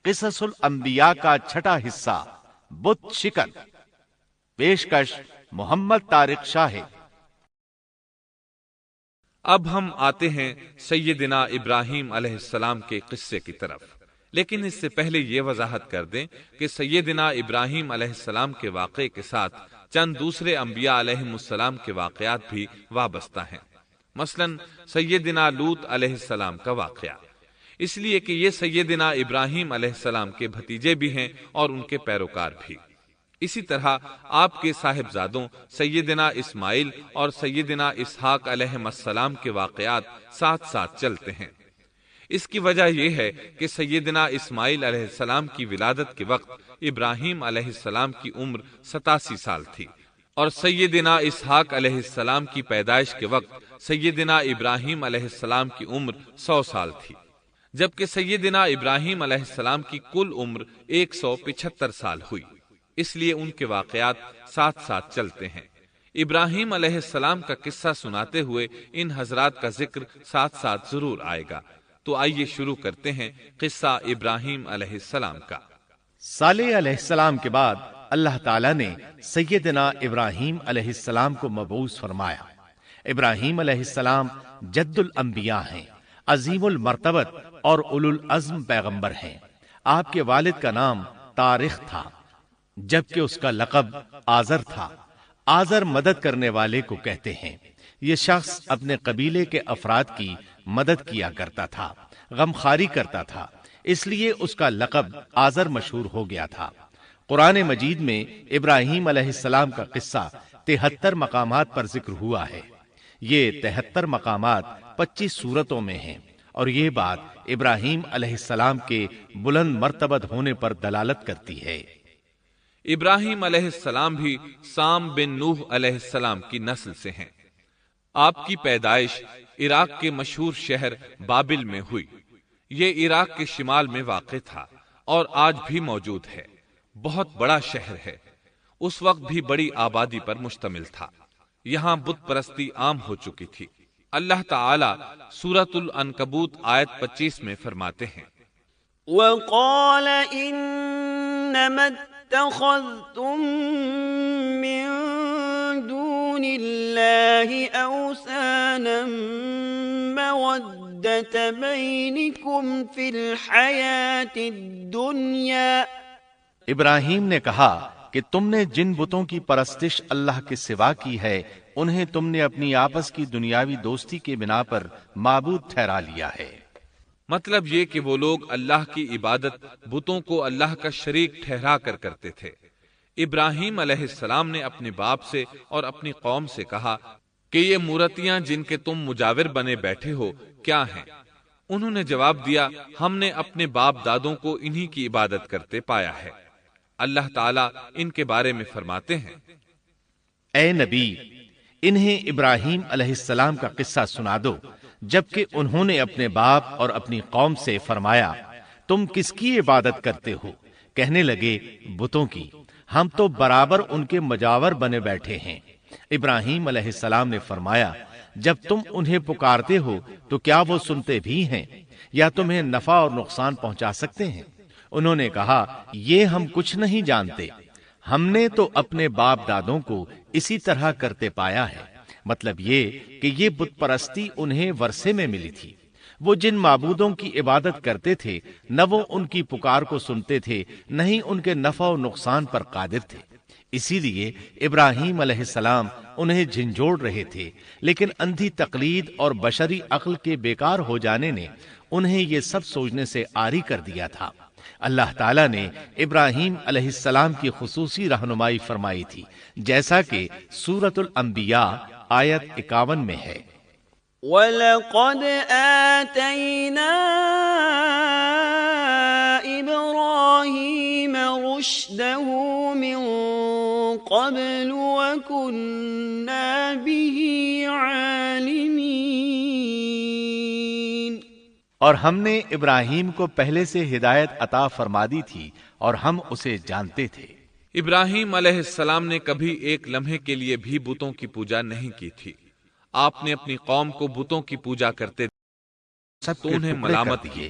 قصص الانبیاء کا چھٹا حصہ بت شکن، پیشکش محمد طارق شاہد۔ اب ہم آتے ہیں سیدنا ابراہیم علیہ السلام کے قصے کی طرف، لیکن اس سے پہلے یہ وضاحت کر دیں کہ سیدنا ابراہیم علیہ السلام کے واقعے کے ساتھ چند دوسرے انبیاء علیہ السلام کے واقعات بھی وابستہ ہیں، مثلا سیدنا لوط علیہ السلام کا واقعہ، اس لیے کہ یہ سیدنا ابراہیم علیہ السلام کے بھتیجے بھی ہیں اور ان کے پیروکار بھی۔ اسی طرح آپ کے صاحبزادوں سیدنا اسماعیل اور سیدنا اسحاق علیہ السلام کے واقعات ساتھ ساتھ چلتے ہیں۔ اس کی وجہ یہ ہے کہ سیدنا اسماعیل علیہ السلام کی ولادت کے وقت ابراہیم علیہ السلام کی عمر 87 سال تھی، اور سیدنا اسحاق علیہ السلام کی پیدائش کے وقت سیدنا ابراہیم علیہ السلام کی عمر 100 سال تھی، جبکہ سیدنا ابراہیم علیہ السلام کی کل عمر 175 سال ہوئی، اس لیے ان کے واقعات ساتھ ساتھ چلتے ہیں۔ ابراہیم علیہ السلام کا قصہ سناتے ہوئے ان حضرات کا ذکر ساتھ ساتھ ضرور آئے گا، تو آئیے شروع کرتے ہیں قصہ ابراہیم علیہ السلام کا۔ صالح علیہ السلام کے بعد اللہ تعالیٰ نے سیدنا ابراہیم علیہ السلام کو مبعوث فرمایا۔ ابراہیم علیہ السلام جد الانبیاء ہیں، عظیم المرتبت اور اولو العزم پیغمبر ہیں۔ آپ کے والد کا نام طارق تھا، جبکہ اس کا لقب آزر تھا۔ آزر مدد کرنے والے کو کہتے ہیں۔ یہ شخص اپنے قبیلے کے افراد کی مدد کیا کرتا تھا، غمخواری کرتا تھا، اس لیے اس کا لقب آزر مشہور ہو گیا تھا۔ قرآن مجید میں ابراہیم علیہ السلام کا قصہ 73 مقامات پر ذکر ہوا ہے۔ یہ 73 مقامات 25 سورتوں میں ہیں، اور یہ بات ابراہیم علیہ السلام کے بلند مرتبت ہونے پر دلالت کرتی ہے۔ ابراہیم علیہ السلام بھی سام بن نوح علیہ السلام کی نسل سے ہیں۔ آپ کی پیدائش عراق کے مشہور شہر بابل میں ہوئی۔ یہ عراق کے شمال میں واقع تھا اور آج بھی موجود ہے۔ بہت بڑا شہر ہے، اس وقت بھی بڑی آبادی پر مشتمل تھا۔ یہاں بت پرستی عام ہو چکی تھی۔ اللہ تعالی سورۃ العنکبوت آیت 25 میں فرماتے ہیں، وَقَالَ إِنَّمَا اتَّخَذْتُم مِّن دُونِ اللَّهِ أَوْثَانًا مَّوَدَّةَ بَيْنِكُمْ فِي الْحَيَاةِ الدُّنْيَا۔ ابراہیم نے کہا کہ تم نے جن بتوں کی پرستش اللہ کے سوا کی ہے، انہیں تم نے اپنی آپس کی دنیاوی دوستی کے بنا پر معبود ٹھہرا لیا ہے۔ مطلب یہ کہ وہ لوگ اللہ کی عبادت بتوں کو اللہ کا شریک ٹھہرا کر کرتے تھے۔ ابراہیم علیہ السلام نے اپنے باپ سے اور اپنی قوم سے کہا کہ یہ مورتیاں جن کے تم مجاور بنے بیٹھے ہو کیا ہیں؟ انہوں نے جواب دیا، ہم نے اپنے باپ دادوں کو انہی کی عبادت کرتے پایا ہے۔ اللہ تعالیٰ ان کے بارے میں فرماتے ہیں، اے نبی، انہیں ابراہیم علیہ السلام کا قصہ سنا دو، جبکہ انہوں نے اپنے باپ اور اپنی قوم سے فرمایا، تم کس کی عبادت کرتے ہو؟ کہنے لگے، بتوں کی، ہم تو برابر ان کے مجاور بنے بیٹھے ہیں۔ ابراہیم علیہ السلام نے فرمایا، جب تم انہیں پکارتے ہو تو کیا وہ سنتے بھی ہیں یا تمہیں نفع اور نقصان پہنچا سکتے ہیں؟ انہوں نے کہا، یہ ہم کچھ نہیں جانتے، ہم نے تو اپنے باپ دادوں کو اسی طرح کرتے پایا ہے۔ مطلب یہ کہ یہ بت پرستی انہیں ورثے میں ملی تھی۔ وہ جن معبودوں کی عبادت کرتے تھے، نہ وہ ان کی پکار کو سنتے تھے، نہ ہی ان کے نفع و نقصان پر قادر تھے۔ اسی لیے ابراہیم علیہ السلام انہیں جھنجھوڑ رہے تھے، لیکن اندھی تقلید اور بشری عقل کے بیکار ہو جانے نے انہیں یہ سب سوچنے سے عاری کر دیا تھا۔ اللہ تعالیٰ نے ابراہیم علیہ السلام کی خصوصی رہنمائی فرمائی تھی، جیسا کہ سورۃ الانبیاء آیت 51 میں ہے، وَلَقَدْ آتَيْنَا إِبْرَاهِيمَ رُشْدَهُ مِن قَبْلُ وَكُنَّا بِهِ عَالِمِينَ۔ اور ہم نے ابراہیم کو پہلے سے ہدایت عطا فرما دی تھی اور ہم اسے جانتے تھے۔ ابراہیم علیہ السلام نے کبھی ایک لمحے کے لیے بھی بتوں کی پوجا نہیں کی تھی۔ آپ نے اپنی قوم کو بتوں کی پوجا کرتے سب تو کے انہیں ٹکڑے ملامت کر کی دیے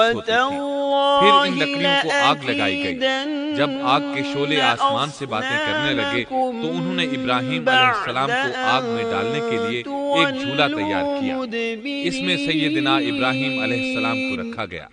ہوتی تھیں۔ پھر ان لکڑیوں کو آگ لگائی گئی۔ جب آگ کے شعلے آسمان سے باتیں کرنے لگے تو انہوں نے ابراہیم علیہ السلام کو آگ میں ڈالنے کے لیے ایک جھولا تیار کیا۔ اس میں سیدنا ابراہیم علیہ السلام کو رکھا گیا۔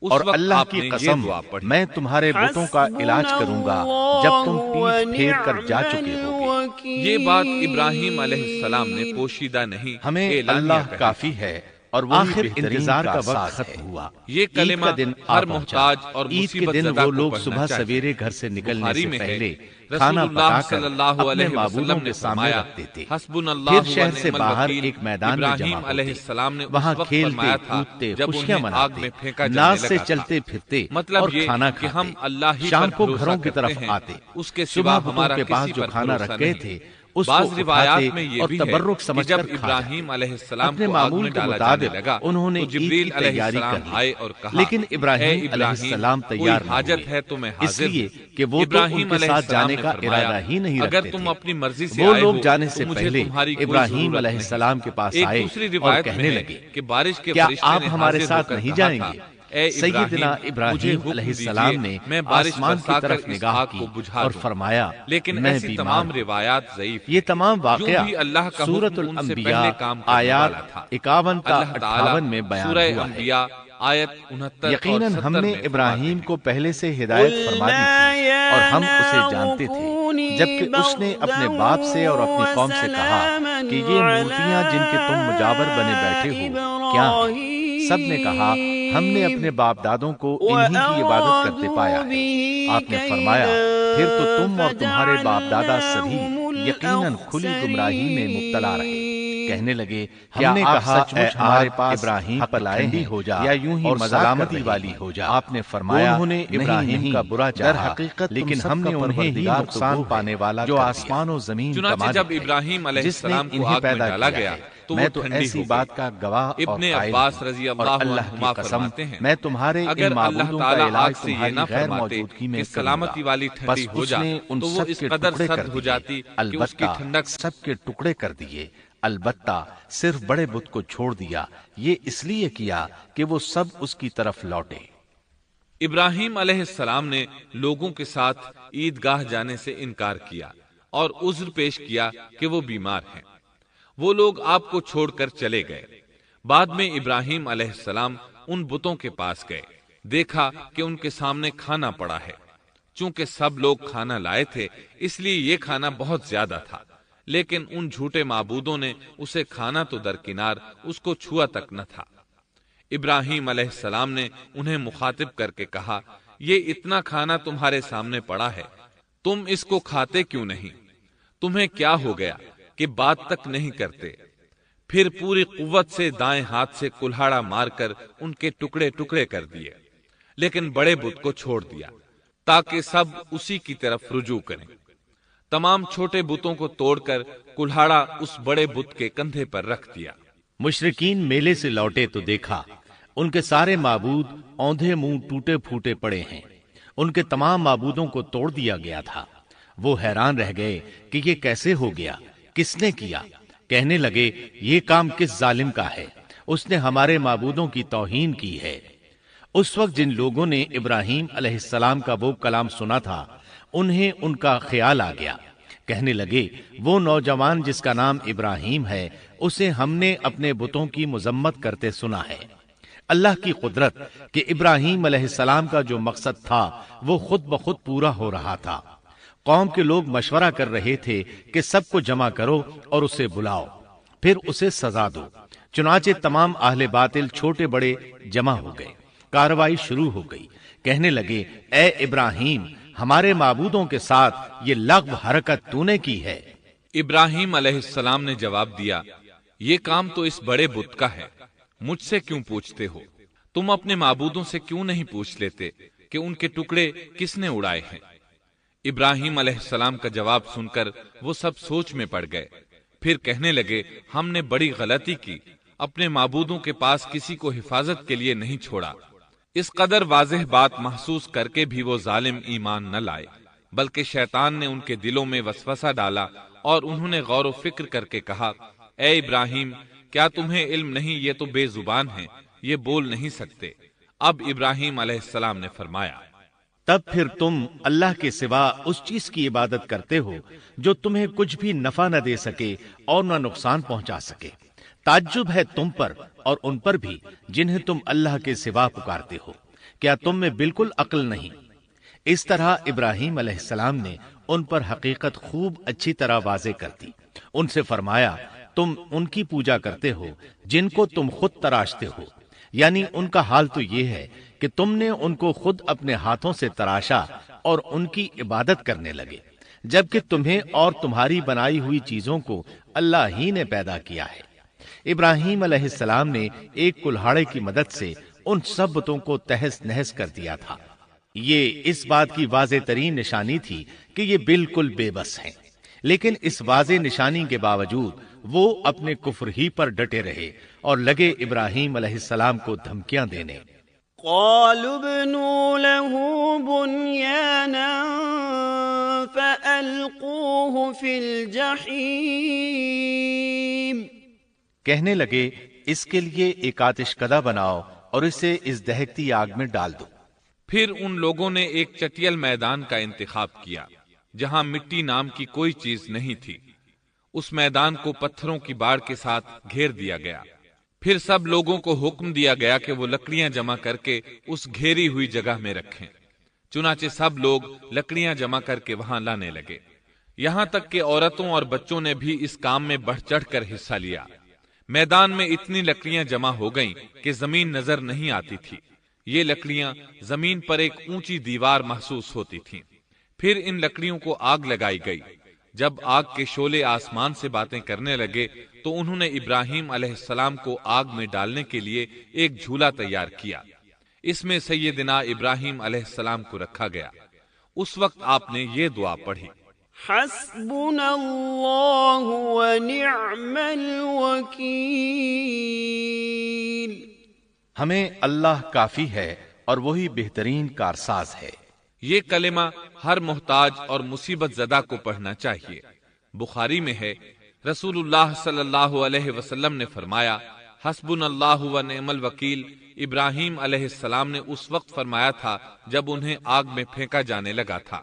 اور اللہ کی قسم میں تمہارے بتوں کا علاج کروں گا جب تم پیٹھ پھیر کر جا چکے ہوگے۔ یہ بات ابراہیم علیہ السلام نے پوشیدہ نہیں، ہمیں اعلانیہ اللہ کہی۔ کافی ہے اور آخر انتظار کا وقت ختم ہوا۔ یہ کلمہ عید کا دن ہر پہنچا۔ محتاج اور عید کے مصیبت دن زدہ وہ کو لوگ پڑھنا صبح چاہیے۔ سویرے گھر سے نکلنے بخاری سے میں پہلے ہے، کھانا رسول اللہ پکا کر صلی اللہ اپنے علیہ معبودوں وسلم کے نے سامنے فرمایا، رکھتے تھے۔ حسبنا اللہ پھر شہر سے ونعم باہر الوکیل۔ ایک میدان میں ابراہیم جمع علیہ ہوتے، السلام نے وہاں اس وقت کھیلتے فرمایا تھا کودتے جب خوشیاں انہیں آگ میں مناتے، پھینکا جانے ناز سے لگا تھا۔ چلتے پھرتے مطلب اور یہ کھانا کہ ہم کھاتے، اللہ ہی شام پر کو بھروسہ گھروں کی طرف کرتے ہیں، آتے، اس کے صبح سوا بتوں ہمارا کے پاس کسی جو پر کھانا بھروسہ رکھے نہیں۔ تھے اس کو بعض روایات اٹھاتے میں یہ اور بھی ہے تبرک کہ سمجھ جب کر کھا ابراہیم جاتے۔ علیہ السلام اپنے کو آگ معمول میں کے ڈالا جانے مطابق لگا انہوں نے تو عید جبریل کی علیہ تیاری السلام کر لی، آئے اور کہا، لیکن اے ابراہیم علیہ السلام کوئی تیار نہ حاجت ہوئے، ہے تو میں اس حاضر لیے ہوں۔ کہ وہ تو ابراہیم ان کے علیہ ساتھ السلام جانے نے کا فرمایا، ارادہ ہی نہیں اگر رکھتے تم تھے۔ اپنی مرضی سے وہ آئے لوگ ہو جانے تو سے مجھے پہلے تمہاری کوئی ابراہیم ضرورت علیہ نہیں۔ السلام کے پاس ایک آئے دوسری اور روایت کہنے میں ہے لگے کہ بارش کے کیا فرشتے آپ نے ہمارے حاضر ساتھ ہو کر نہیں کہا جائیں تھا، گے؟ اے سیدنا مجھے ابراہیم حکم علیہ دیجئے، السلام نے میں بارش آسمان کی برسا کر طرف اس نگاہ آگ کی کو بجھا اور دوں۔ فرمایا لیکن میں ایسی بیمار تمام ہوں۔ روایات ضعیف یہ تمام واقعہ یوں بھی اللہ کا سورۃ حکم ان سے الانبیاء پہلے کام کرنے آیات والا تھا۔ 51 تا اللہ تعالیٰ 58 میں بیان سورہ ہوا ہے۔ انبیاء آیت 69 یقیناً اور ہم 70 نے میں ابراہیم فرماتے کو پہلے سے ہدایت فرما دی تھی اور ہم اسے جانتے تھے، جبکہ اس نے اپنے باپ سے اور اپنی قوم سے کہا کہ یہ مورتیاں جن کے تم مجاور بنے بیٹھے ہو کیا ہیں؟ سب نے کہا ہم نے اپنے باپ دادوں کو انہی کی عبادت کرتے پایا ہے۔ آپ نے فرمایا پھر تو تم اور تمہارے باپ دادا سبھی یقیناً کھلی گمراہی میں مبتلا رہے۔ کہنے لگے کیا نے کہا اے ہمارے پاس ابراہیم پر ٹھنڈی ہو جا یا یوں ہی ملامتی والی ہو جا؟ آپ نے فرمایا انہوں نے ابراہیم کا برا چاہا، لیکن ہم نے انہیں ہی نقصان پانے والا جو آسمان و زمین چنانچہ جب ابراہیم علیہ السلام کو آگ میں ڈالا گیا تو میں وہ تو ٹھنڈی ایسی ہو بات گئی۔ کا گواہ اور ابن قائل عباس ہوں، رضی اور اللہ اللہ عنہما کی قسم فرماتے ہیں، میں تمہارے اگر ان اللہ معبودوں کا تعالیٰ علاج آگ سے یہ تمہاری نہ غیر فرماتے موجودگی میں کہ سلامتی والی ٹھنڈی ہو جا ان تو وہ سب اس کے قدر ٹکڑے سرد کر ہو دیے، جاتی کہ اس کی البتہ ٹھنڈک سب کے ٹکڑے کر دیے، البتہ صرف بڑے بت کو چھوڑ دیا، یہ اس لیے کیا کہ وہ سب اس کی طرف لوٹے۔ ابراہیم علیہ السلام نے لوگوں کے ساتھ عیدگاہ جانے سے انکار کیا اور عذر پیش کیا کہ وہ بیمار ہیں۔ وہ لوگ آپ کو چھوڑ کر چلے گئے۔ بعد میں ابراہیم علیہ السلام ان بتوں کے پاس گئے، دیکھا کہ ان کے سامنے کھانا پڑا ہے۔ چونکہ سب لوگ کھانا لائے تھے اس لیے یہ کھانا بہت زیادہ تھا، لیکن ان جھوٹے معبودوں نے اسے کھانا تو درکنار اس کو چھوا تک نہ تھا۔ ابراہیم علیہ السلام نے انہیں مخاطب کر کے کہا، یہ اتنا کھانا تمہارے سامنے پڑا ہے، تم اس کو کھاتے کیوں نہیں؟ تمہیں کیا ہو گیا کہ بات تک نہیں کرتے؟ پھر پوری قوت سے دائیں ہاتھ سے کلہاڑا مار کر ان کے ٹکڑے ٹکڑے کر دیے، لیکن بڑے بت کو چھوڑ دیا تاکہ سب اسی کی طرف رجوع کریں۔ تمام چھوٹے بتوں کو توڑ کر کلہاڑا اس بڑے بت کے کندھے پر رکھ دیا۔ مشرکین میلے سے لوٹے تو دیکھا ان کے سارے معبود اوندھے منہ ٹوٹے پھوٹے پڑے ہیں، ان کے تمام معبودوں کو توڑ دیا گیا تھا۔ وہ حیران رہ گئے کہ یہ کیسے ہو گیا، کس نے کیا؟ کہنے لگے یہ کام کس ظالم کا ہے، اس نے ہمارے معبودوں کی توہین کی ہے۔ اس وقت جن لوگوں نے ابراہیم علیہ السلام کا وہ کلام سنا تھا انہیں ان کا خیال آ گیا، کہنے لگے وہ نوجوان جس کا نام ابراہیم ہے اسے ہم نے اپنے بتوں کی مذمت کرتے سنا ہے۔ اللہ کی قدرت کہ ابراہیم علیہ السلام کا جو مقصد تھا وہ خود بخود پورا ہو رہا تھا۔ قوم کے لوگ مشورہ کر رہے تھے کہ سب کو جمع کرو اور اسے بلاؤ، پھر اسے سزا دو۔ چنانچہ تمام اہل باطل چھوٹے بڑے جمع ہو گئے، کارروائی شروع ہو گئی۔ کہنے لگے اے ابراہیم، ہمارے معبودوں کے ساتھ یہ لغو حرکت تو نے کی ہے۔ ابراہیم علیہ السلام نے جواب دیا، یہ کام تو اس بڑے بت کا ہے، مجھ سے کیوں پوچھتے ہو؟ تم اپنے معبودوں سے کیوں نہیں پوچھ لیتے کہ ان کے ٹکڑے کس نے اڑائے ہیں؟ ابراہیم علیہ السلام کا جواب سن کر وہ سب سوچ میں پڑ گئے، پھر کہنے لگے ہم نے بڑی غلطی کی، اپنے معبودوں کے پاس کسی کو حفاظت کے لیے نہیں چھوڑا۔ اس قدر واضح بات محسوس کر کے بھی وہ ظالم ایمان نہ لائے، بلکہ شیطان نے ان کے دلوں میں وسوسہ ڈالا اور انہوں نے غور و فکر کر کے کہا، اے ابراہیم، کیا تمہیں علم نہیں؟ یہ تو بے زبان ہیں، یہ بول نہیں سکتے۔ اب ابراہیم علیہ السلام نے فرمایا، تب پھر تم اللہ کے سوا اس چیز کی عبادت کرتے ہو جو تمہیں کچھ بھی نفع نہ دے سکے اور نہ نقصان پہنچا سکے۔ تعجب ہے تم پر اور ان پر بھی جنہیں تم اللہ کے سوا پکارتے ہو، کیا تم میں بالکل عقل نہیں؟ اس طرح ابراہیم علیہ السلام نے ان پر حقیقت خوب اچھی طرح واضح کر دی۔ ان سے فرمایا تم ان کی پوجا کرتے ہو جن کو تم خود تراشتے ہو، یعنی ان کا حال تو یہ ہے کہ تم نے ان کو خود اپنے ہاتھوں سے تراشا اور ان کی عبادت کرنے لگے، جبکہ تمہیں اور تمہاری بنائی ہوئی چیزوں کو اللہ ہی نے پیدا کیا ہے۔ ابراہیم علیہ السلام نے ایک کلہاڑے کی مدد سے ان سب بتوں کو تہس نہس کر دیا تھا۔ یہ اس بات کی واضح ترین نشانی تھی کہ یہ بالکل بے بس ہیں، لیکن اس واضح نشانی کے باوجود وہ اپنے کفر ہی پر ڈٹے رہے اور لگے ابراہیم علیہ السلام کو دھمکیاں دینے۔ قالوا ابنوا له بنيانا فألقوه في الجحيم، کہنے لگے اس کے لیے ایک آتش کدہ بناؤ اور اسے اس دہکتی آگ میں ڈال دو۔ پھر ان لوگوں نے ایک چٹیل میدان کا انتخاب کیا جہاں مٹی نام کی کوئی چیز نہیں تھی۔ اس میدان کو پتھروں کی باڑ کے ساتھ گھیر دیا گیا۔ پھر سب لوگوں کو حکم دیا گیا کہ وہ لکڑیاں جمع کر کے اس گھیری ہوئی جگہ میں رکھیں۔ چنانچہ سب لوگ لکڑیاں جمع کر کے وہاں لانے لگے، یہاں تک کہ عورتوں اور بچوں نے بھی اس کام میں بڑھ چڑھ کر حصہ لیا۔ میدان میں اتنی لکڑیاں جمع ہو گئیں کہ زمین نظر نہیں آتی تھی۔ یہ لکڑیاں زمین پر ایک اونچی دیوار محسوس ہوتی تھیں۔ پھر ان لکڑیوں کو آگ لگائی گئی۔ جب آگ کے شعلے آسمان سے باتیں کرنے لگے تو انہوں نے ابراہیم علیہ السلام کو آگ میں ڈالنے کے لیے ایک جھولا تیار کیا۔ اس میں سیدنا ابراہیم علیہ السلام کو رکھا گیا۔ اس وقت آپ نے یہ دعا پڑھی، حسبنا اللہ ونعم الوکیل، ہمیں اللہ کافی ہے اور وہی بہترین کارساز ہے۔ یہ کلمہ ہر محتاج اور مصیبت زدہ کو پڑھنا چاہیے۔ بخاری میں ہے، رسول اللہ صلی اللہ علیہ وسلم نے فرمایا، حسبنا اللہ و نعم الوکیل ابراہیم علیہ السلام نے اس وقت فرمایا تھا جب انہیں آگ میں پھینکا جانے لگا تھا۔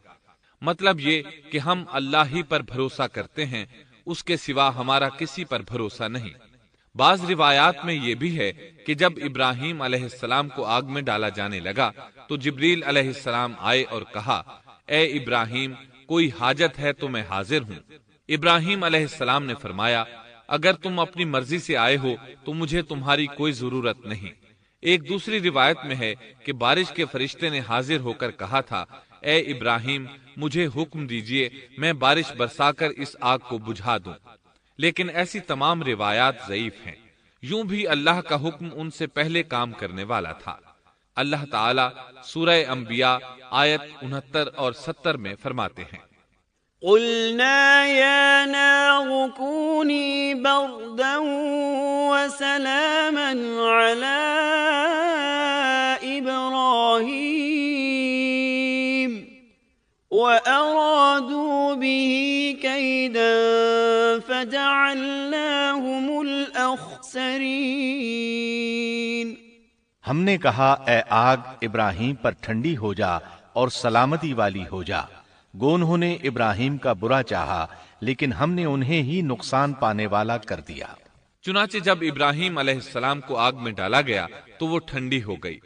مطلب یہ کہ ہم اللہ ہی پر بھروسہ کرتے ہیں، اس کے سوا ہمارا کسی پر بھروسہ نہیں۔ بعض روایات میں یہ بھی ہے کہ جب ابراہیم علیہ السلام کو آگ میں ڈالا جانے لگا تو جبریل علیہ السلام آئے اور کہا، اے ابراہیم، کوئی حاجت ہے تو میں حاضر ہوں۔ ابراہیم علیہ السلام نے فرمایا، اگر تم اپنی مرضی سے آئے ہو تو مجھے تمہاری کوئی ضرورت نہیں۔ ایک دوسری روایت میں ہے کہ بارش کے فرشتے نے حاضر ہو کر کہا تھا، اے ابراہیم، مجھے حکم دیجئے میں بارش برسا کر اس آگ کو بجھا دوں۔ لیکن ایسی تمام روایات ضعیف ہیں۔ یوں بھی اللہ کا حکم ان سے پہلے کام کرنے والا تھا۔ اللہ تعالیٰ سورہ انبیاء آیت 69 اور 70 میں فرماتے ہیں، قلنا یا نار کونی بردا وسلاما علی ابراہیم وأرادوا به كيدا فجعلناهم الأخسرين۔ ہم نے کہا، اے آگ ابراہیم پر ٹھنڈی ہو جا اور سلامتی والی ہو جا۔ گو انہوں نے ابراہیم کا برا چاہا لیکن ہم نے انہیں ہی نقصان پانے والا کر دیا۔ چنانچہ جب ابراہیم علیہ السلام کو آگ میں ڈالا گیا تو وہ ٹھنڈی ہو گئی۔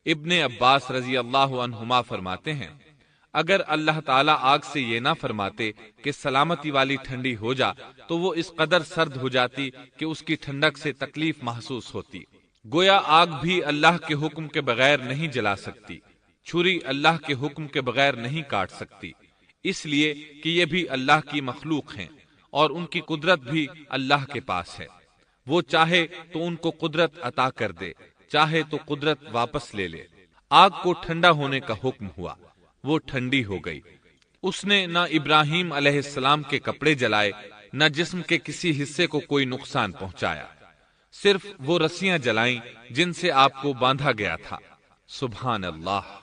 ابن عباس رضی اللہ عنہما فرماتے ہیں، اگر اللہ تعالیٰ آگ سے یہ نہ فرماتے کہ سلامتی والی ٹھنڈی ہو جا تو وہ اس قدر سرد ہو جاتی کہ اس کی ٹھنڈک سے تکلیف محسوس ہوتی۔ گویا آگ بھی اللہ کے حکم کے بغیر نہیں جلا سکتی، چھری اللہ کے حکم کے بغیر نہیں کاٹ سکتی، اس لیے کہ یہ بھی اللہ کی مخلوق ہیں اور ان کی قدرت بھی اللہ کے پاس ہے۔ وہ چاہے تو ان کو قدرت عطا کر دے، چاہے تو قدرت واپس لے لے۔ آگ کو ٹھنڈا ہونے کا حکم ہوا، وہ ٹھنڈی ہو گئی۔ اس نے نہ ابراہیم علیہ السلام کے کپڑے جلائے، نہ جسم کے کسی حصے کو کوئی نقصان پہنچایا، صرف وہ رسیاں جلائیں جن سے آپ کو باندھا گیا تھا۔ سبحان اللہ۔